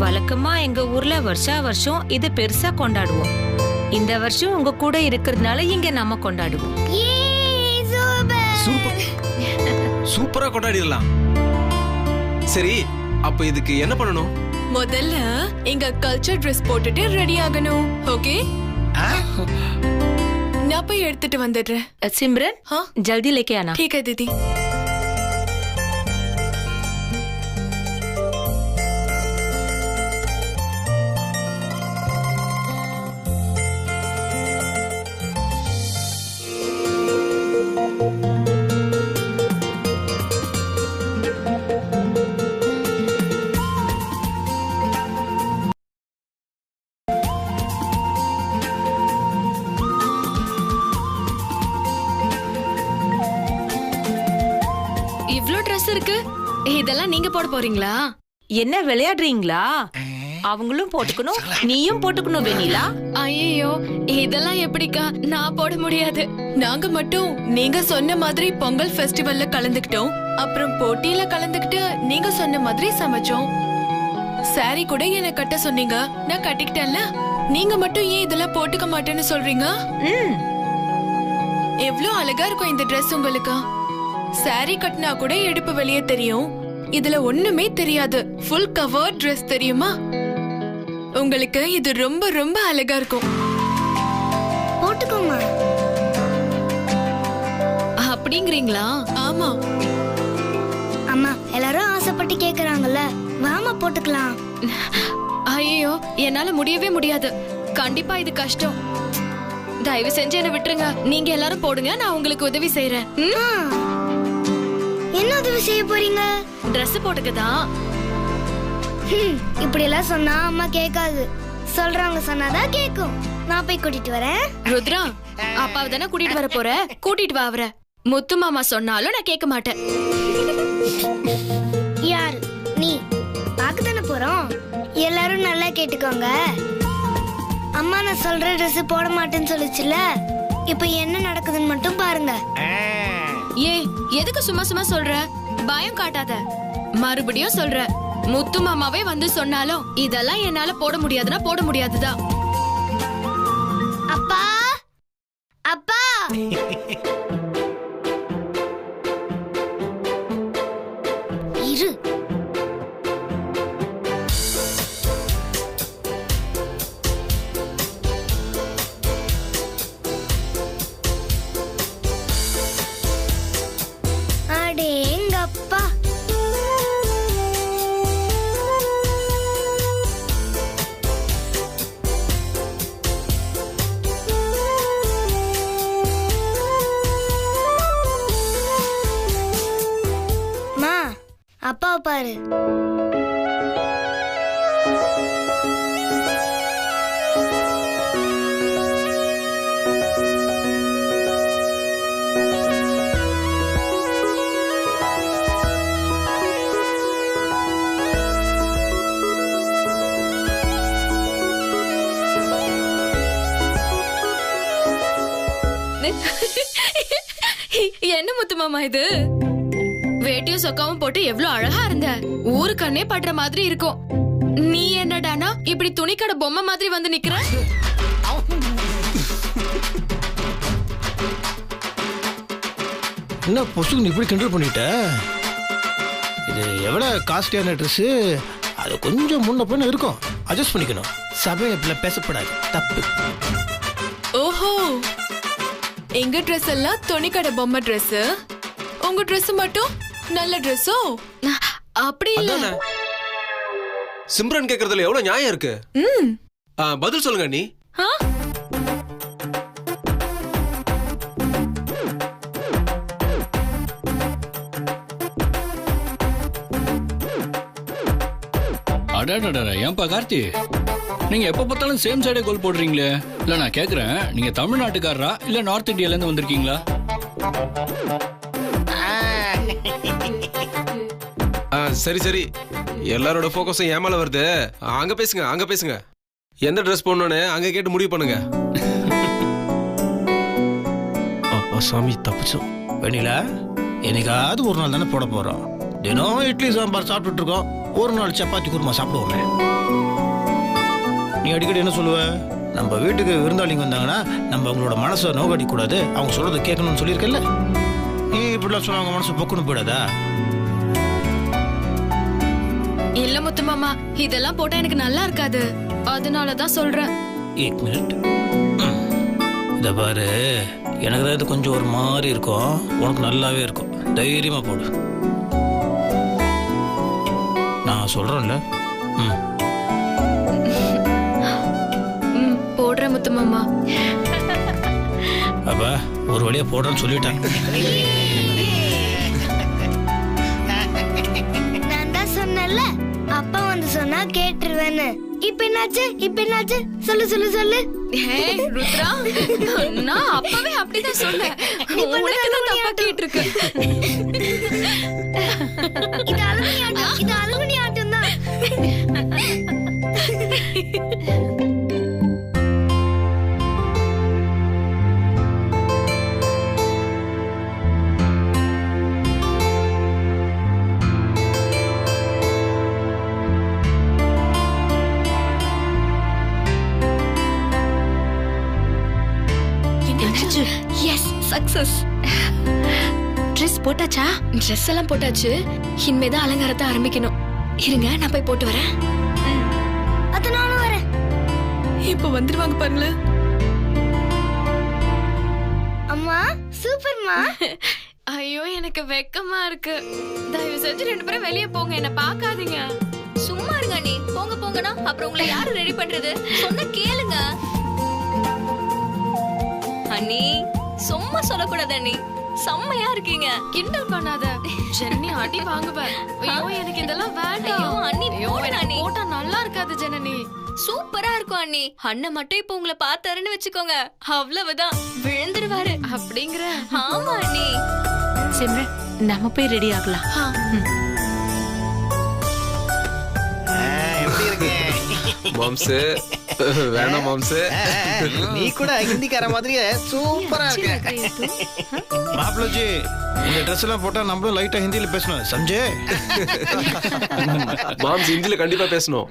வழக்கமா எங்க ஊர்ல வருஷா வருஷம் இது பெருசா கொண்டாடுவோம். இந்த வருஷம் உங்க கூட இருக்கிறதுனால இங்க நம்ம கொண்டாடுவோம். சூப்பரா கொண்டாடிடலாம். சரி, அப்ப இதுக்கு என்ன பண்ணணும்? முதல்ல எங்க கல்ச்சர் ட்ரெஸ் போட்டுட்டு ரெடி ஆகணும். ஓகே, நான் போய் எடுத்துட்டு வந்துடுறேன். सिमरन हाँ जल्दी लेके आना. ठीक है दीदी. இவ்ளோ ட்ரெஸ் இருக்கு, இதெல்லாம் நீங்க போட போறீங்களா? என்ன விளையாடுறீங்களா? அவங்களும் போட்டுக்கணும், நீயும் போட்டுக்கணும் வெண்ணிலா. ஐயோ, இதெல்லாம் எப்படிக்கா? நான் போட முடியாது. நாங்க மட்டும் நீங்க சொன்ன மாதிரி பொங்கல் ஃபெஸ்டிவல்ல கலந்துக்கிட்டோம். அப்புறம் போட்டியில கலந்துக்கிட்டு நீங்க சொன்ன மாதிரி சமைச்சோம். சாரி கூட என்ன கட்ட சொன்னீங்க, நான் கட்டிக்கிட்டேன்ல. நீங்க மட்டும் ஏன் இதெல்லாம் போட்டுக்க மாட்டேன்னு சொல்றீங்க? எவ்ளோ அழகா இருக்கும் இந்த ட்ரெஸ் உங்களுக்கு. சாரி கட்டினா கூட இடுப்பு வெளியே தெரியும், இதுல ஒண்ணுமே தெரியாது. ஃபுல் கவர் ட்ரெஸ் தெரியுமா? உங்களுக்கு இது ரொம்ப ரொம்ப அழகா இருக்கும். போட்டுக்கோமா. அப்படிங்கிறீங்களா? ஆமா. அம்மா எல்லாரும் ஆசைப்பட்டு கேக்குறாங்கல்ல, வாமா போட்டுக்கலாம். ஐயோ, என்னால முடியவே முடியாது. கண்டிப்பா இது கஷ்டம். தயவு செஞ்சு என்ன விட்டுருங்க. நீங்க எல்லாரும் போடுங்க, நான் உங்களுக்கு உதவி செய்யறேன். என்ன உதவி செய்ய போறீங்க? Dress போட்டுக்கதான். இப்படி எல்லாம் சொன்னா அம்மா கேட்காது. சொல்றவங்க சொன்னாதான் கேக்கும். நான் போய் கூட்டிட்டு வரேன். ருத்ரா, அப்பாவை தானே கூட்டிட்டு வர போற, கூட்டிட்டு வா அவரை. முத்து மாமா சொன்னாலும் நான் கேட்க மாட்டேன். யாரு நீ? பாக்கத்தானே போறோம். எல்லாரும் நல்லா கேட்டுக்கோங்க. அம்மா நான் சொல்ற ட்ரெஸ் போட மாட்டேன்னு சொல்லிச்சுல, இப்ப என்ன நடக்குதுன்னு மட்டும் பாருங்க. ஏ, எதுக்கு சும்மா சும்மா சொல்ற? பயம் காட்டாத. மறுபடியும் சொல்ற, முத்து மாமாவே வந்து சொன்னாலும் இதெல்லாம் என்னால போட முடியாதுன்னா போட முடியாதுதான். அப்பா அப்பா இரு. அடேங்கப்பா. மா, அப்பாவை பாரு. என்ன முத்து மாமா இது? வேட்டியும் சொக்காவும் போட்டு எவ்வளவு அழகா இருந்த. ஊரு கண்ணே படுற மாதிரி இருக்கும். நீ என்னடானா இப்படி துணிக்கடை பொம்மை மாதிரி வந்து நிக்கிற? என்ன பொசுக்கு இப்படி கண்ட்ரோல் பண்ணிட்ட? இது எவ்வளவு காஸ்ட்லியான ட்ரெஸ், அது கொஞ்சம் முன்ன பின்ன இருக்கும், அட்ஜஸ்ட் பண்ணிக்கணும். சபையில பேசப்படாது, தப்பு. ஓஹோ, எங்க ட்ரெஸ் எல்லாம் துணிக்கடை பொம்மை ட்ரெஸ், உங்க ட்ரெஸ் மட்டும் நல்ல ட்ரெஸ்ஸோ? அப்படி இல்ல. சிம்ரன் கேக்குறதுல எவ்வளவு நியாயம் இருக்கு. பதில் சொல்லுங்க நீ. ஏன்பா கார்த்தி, நீங்க எப்ப பார்த்தாலும் சேம் சைடே கோல் போடுறீங்களே? இல்ல நான் கேக்குறேன், நீங்க தமிழ்நாட்டுக்காரரா இல்ல நார்த் இந்தியால இருந்து வந்திருக்கீங்களா? சரி சரி, எல்லாரோட போக்கஸும் ஏமால வருது. அங்க பேசுங்க, அங்க பேசுங்க. எந்த ட்ரெஸ் போடணும்னு அங்க கேட்டு முடிவு பண்ணுங்க. அப்பா சாமி, தப்பிச்சோம். வெண்ணிலா, என்னைக்காவது ஒரு நாள் தானே போட போறோம். தினம் இட்லி சாம்பார் சாப்பிட்டுட்டு இருக்கோம். ஒரு நாள் சப்பாத்தி குருமா சாப்பிடுவோமே. நீ அடிக்கடி என்ன சொல்லுவ? நம்ம வீட்டுக்கு விருந்தாளிங்க வந்தாங்கன்னா நம்ம அவங்களோட மனசை நோக்கடிக்க கூடாது, அவங்க சொல்றதை கேட்கணும்னு சொல்லியிருக்கல. நீ இப்படிலாம் சொன்ன அவங்க மனசு பொக்குன்னு போயிடாதா? இல்ல முத்து மாமா, இதெல்லாம் போட்டா எனக்கு நல்லா இருக்காது, அதனாலதான் சொல்றேன். 1 மினிட். இத பாரு, எனக்கு தான் இது கொஞ்சம் ஒரு மாதிரி இருக்கும், உனக்கு நல்லாவே இருக்கும். தைரியமா போடு, நான் சொல்றேன்ல. போடுறேன் முத்து மாமா. அப்ப ஒரு வழியா போடுறேன்னு சொல்லிட்டேன். நான் தான் சொன்னேன்ல, அப்பா வந்து சொன்னா கேட்டுருவேன்னு. இப்ப என்னாச்சு? சொல்லு சொல்லு சொல்லு. ருத்ரா, நான் அப்பவே அப்படிதான் சொன்னேன். உனக்கு தான் தப்பா கேட்டிருக்கு. இது அலுமினி ஆட்டம் தான். Yes, success. ட்ரெஸ் போட்டாச்சா? ட்ரெஸ் எல்லாம் போட்டாச்சு, இனிமேதான் அலங்காரத்தை ஆரம்பிக்கணும். இருங்க, நான் போய் போட்டு வரேன். அத நானும் வரேன். இப்ப வந்துருவாங்க பாருங்க. அம்மா சூப்பர்மா. ஐயோ, எனக்கு வெக்கமா இருக்கு. தயவு செஞ்சு 2 பேரும் வெளியே போங்க, என்ன பாக்காதீங்க. சும்மா இருங்க நீ. போங்க போங்கனா அப்புறம் உங்களை யாரு ரெடி பண்றது? சொன்ன கேளுங்க அண்ணி, சும்மா சொல்லக்கூடாது அண்ணி, செம்மையா இருக்கீங்க. கிண்டல் பண்ணாத ஜெனனி, அடி வாங்குவேன். ஐயோ, எனக்கு இதெல்லாம் வேண்டாம். ஐயோ அண்ணி, போடுங்க அண்ணி. போட்டா நல்லா இருக்காது ஜெனனி. சூப்பரா இருக்கும் அண்ணி. அண்ணன் மட்டும் இப்ப உங்களை பார்த்தாருன்னு வச்சுக்கோங்க, அவ்வளவுதான், விழுந்துருவாரு. அப்படிங்கிற? ஆமா அண்ணி. சிம்ரன், நம்ம போய் ரெடி ஆகலாம். எப்படி இருக்கு மாம்சு? வேணாம் மாம்சு. நீ கூட ஹிந்திக்கார மாதிரியே சூப்பரா இருக்க. மாப்பிளஜி, இந்த ட்ரெஸ் எல்லாம் போட்டா நம்மளும் லைட்டா ஹிந்தியில பேசணும், சம்ஜே? மாம்ஸ் ஹிந்தியில கண்டிப்பா பேசணும்.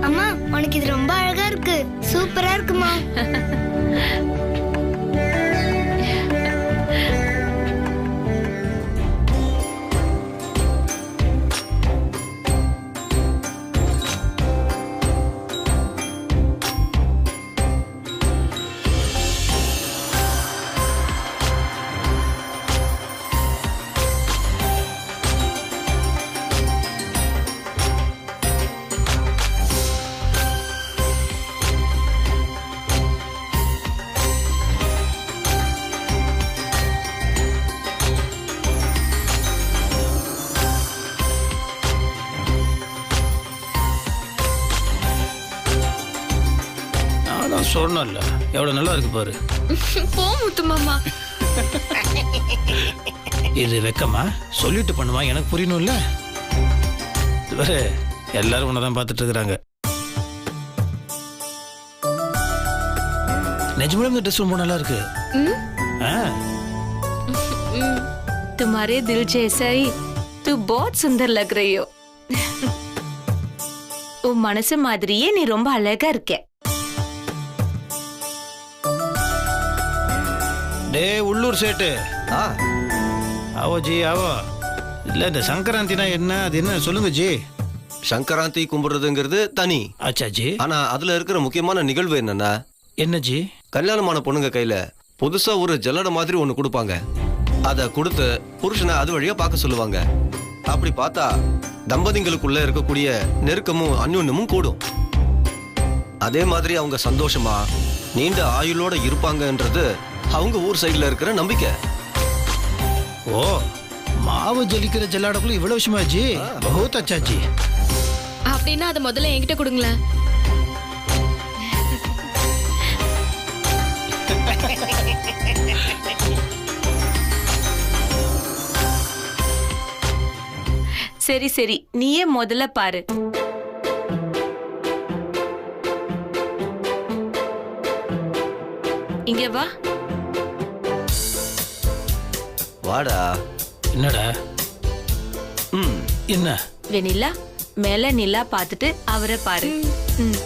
அம்மா, உனக்கு இது ரொம்ப அழகா இருக்கு. சூப்பரா இருக்குமா. சொன்னல எவ்வளவு நல்லா இருக்கு பாரு. போ முத்து மாமா. இது வெக்கமா? சொல்லிட்டு பண்ணுவா, எனக்கு புரியணும்ல. வேற எல்லாரும் உன்னதான் பார்த்துட்டு இருக்கிறாங்க. நிஜமாலும் இந்த ட்ரெஸ் ரொம்ப நல்லா இருக்கு. तुम्हारे दिल जैसा ही तू बहुत सुंदर लग रही हो. உன் மனசு மாதிரியே நீ ரொம்ப அழகா இருக்க. டே உள்ளூர் சேட்டு, ஆவோ ஜி ஆவோ. இல்ல இந்த சங்கராந்தினா என்ன, அது என்ன சொல்லுங்க ஜி. சங்கராந்தி கும்பிடுறதுங்கிறது தனி. ஆச்சா ஜி. ஆனா அதுல இருக்கிற முக்கியமான நிகழ்வு என்னன்னா, என்ன ஜி? கல்யாணமான பொண்ணுங்க கையில புதுசா ஒரு ஜல்லடை மாதிரி ஒண்ணு கொடுப்பாங்க. அத கொடுத்து புருஷனை அது வழியா பார்க்க சொல்லுவாங்க. அப்படி பார்த்தா தம்பதிங்களுக்குள்ள இருக்கக்கூடிய நெருக்கமும் அந்யோன்யமும் கூடும். அதே மாதிரி அவங்க சந்தோஷமா நீண்ட ஆயுளோட இருப்பாங்கன்றது அவங்க ஊர் சைடுல இருக்கிற நம்பிக்கை. ஓ, மாவு ஜலிக்கிற ஜல்லாடக்குள்ள இவ்வளவு விஷயமாச்சு. பகுத் அச்சாச்சி. அப்படின்னா அதை முதல்ல என்கிட்ட கொடுங்களேன். சரி சரி, நீயே முதல்ல பாரு. இங்க வா. வாடா. என்னடா? என்ன வெண்ணிலா, மேல நிலா பார்த்துட்டு அவரை பாரு. ம்.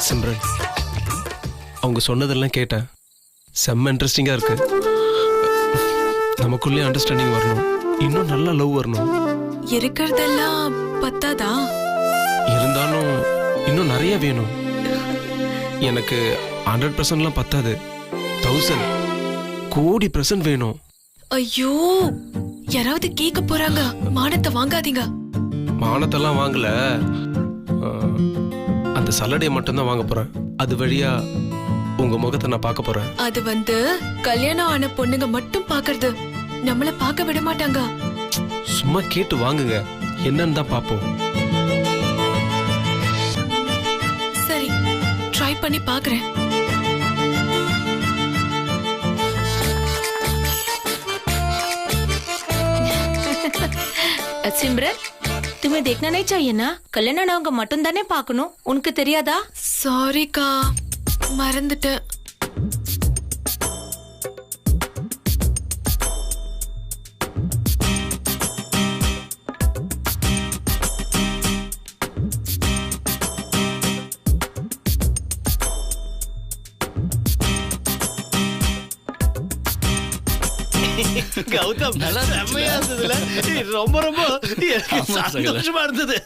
சிம்ரன், அவங்க சொன்னதெல்லாம் கேட்டேன். செம்ம இன்ட்ரெஸ்டிங்கா இருக்கு. நமக்குள்ளே அண்டர்ஸ்டாண்டிங் வரணும், இன்னும் நல்லா லவ் வரணும். இருக்கிறதெல்லாம் பத்தாதா? இருந்தாலும் இன்னும் நிறைய வேணும். எனக்கு 100%லாம் பத்தாது. 1000 கோடி% வேணும். ஐயோ, யாராவது கேட்க போறாங்க. மானத்தை வாங்காதீங்க. மானத்தெல்லாம் வாங்கல, அந்த சல்லடையை மட்டும்தான் வாங்க போறேன். அது வழியா உங்க முகத்தை நான் பார்க்க போறேன். அது கல்யாணம் ஆன பொண்ணுங்க மட்டும் பாக்குறது, நம்மள பார்க்க விட மாட்டாங்க. சும்மா கேட்டு வாங்குங்க, என்னன்னு தான் பாப்போம். சரி, ட்ரை பண்ணி பாக்குறேன். सिमरन, तुम्हें देखना नहीं चाहिए ना? कल्याण आनवங்க மட்டும் தானே பார்க்கணும். உனக்கு தெரியாதா? சாரிக்கா, மறந்துட்டேன். கௌதம், நல்லா செம்மையா இருந்ததுல. ரொம்ப ரொம்ப சந்தோஷமா இருந்தது.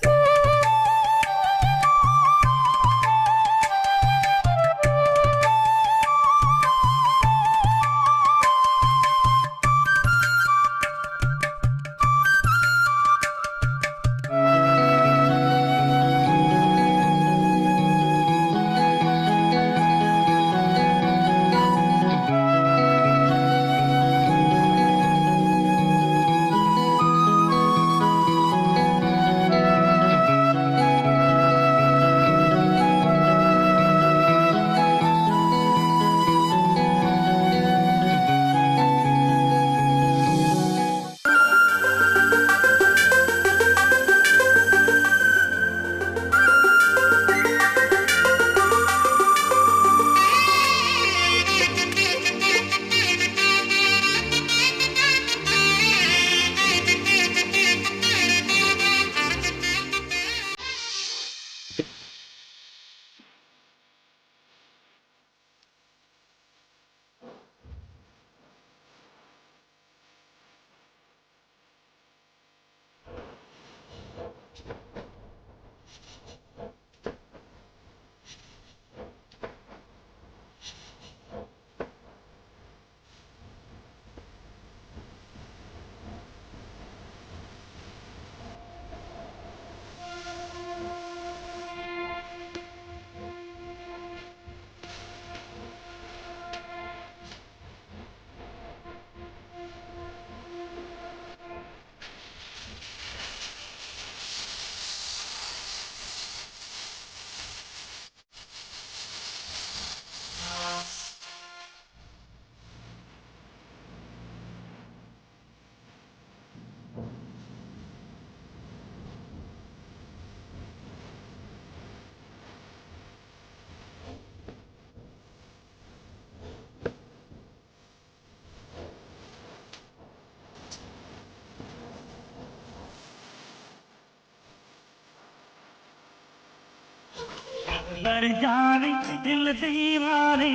जाने दिल दीवाने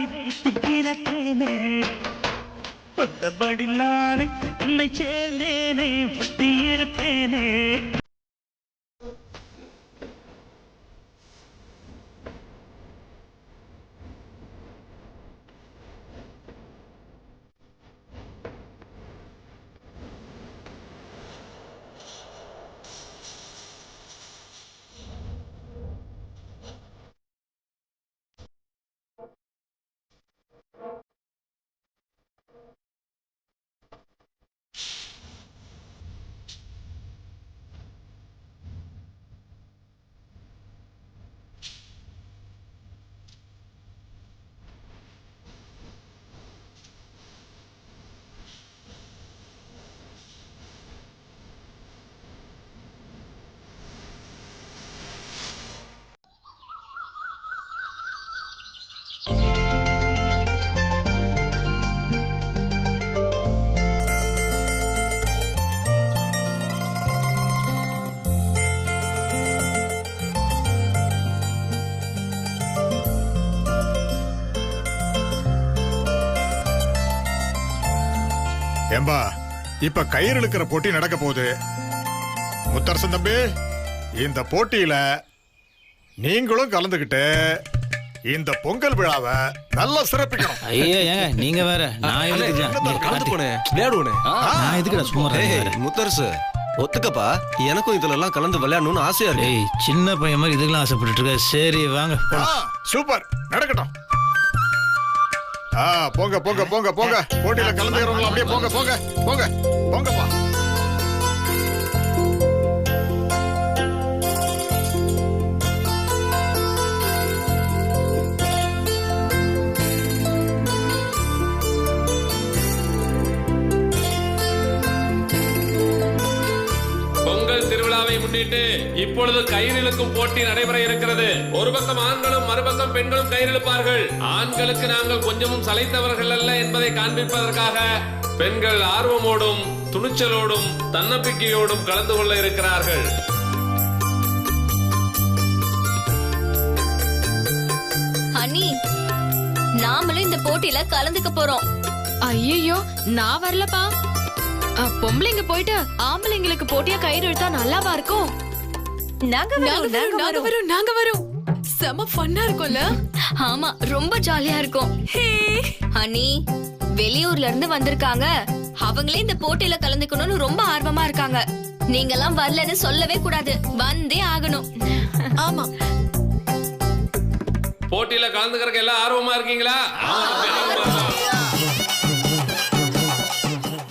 तिरतेने बड़ी लाने न चेलेने तीरतेने ஏம்பா இப்ப கயிறு இழுக்கிற போட்டி நடக்க போகுது. முத்தரசன் தம்பி, இந்த போட்டியில நீங்களும் கலந்துகிட்டு இந்த பொங்கல் விழாவை நல்லா சிறப்பிக்கணும். ஐயா ஏங்க நீங்க வேற நான் கலந்து போனேன் விளையாடுவோனே. நான் எதுக்குடா சும்மா முத்தரசு ஒத்துக்கப்பா, எனக்கும் இதுல எல்லாம் கலந்து விளையாடணும்னு ஆசையா இருக்கு. ஏய் சின்ன பையன் மாதிரி இதுக்கெல்லாம் ஆசைப்பட்டு இருக்க. சரி வாங்க சூப்பர், நடக்கட்டும். போங்க போங்க போங்க போங்க, போட்டியில கலந்துக்கிறவங்க அப்படியே போங்க போங்க போங்க போங்கப்பா. பொங்கல் திருவிழாவை முன்னிட்டு இப்பொழுது கயிறிழுக்கும் போட்டி நடைபெற இருக்கிறது. ஒரு பக்கம் ஆண்களும் மறுபக்கம் பெண்களும் கயிறிழுப்பார்கள். ஆண்களுக்கு நாங்கள் கொஞ்சமும் சளைத்தவர்கள் அல்ல என்பதை காண்பிப்பதற்காக பெண்கள் ஆர்வமோடும் துணிச்சலோடும் தன்னம்பிக்கையோடும் கலந்து கொள்ள இருக்கிறார்கள். ஹனி, நாமளும் இந்த போட்டியில கலந்துக்க போறோம். ஐயோ நான் வரலப்பா. பொம்பளைங்க போயிட்டு ஆம்பளைங்களுக்கு போட்டியா கயிறு இழுத்தா நல்லாவா இருக்கும்? நாங்க வரோம். செம ஃபன்னா இருக்கும்ல? ஆமா, ரொம்ப ஜாலியா இருக்கும். ஹனி, வெளியூர்ல இருந்து வந்திருக்காங்க. அவங்களே இந்த போட்டியில கலந்துக்கணும்னு ரொம்ப ஆர்வமா இருக்காங்க. நீங்க எல்லாம் வரலன்னு சொல்லவே கூடாது, வந்தே ஆகணும். ஆமா, போட்டியில கலந்துக்கிறதுக்கு எல்லாம் ஆர்வமா இருக்கீங்களா?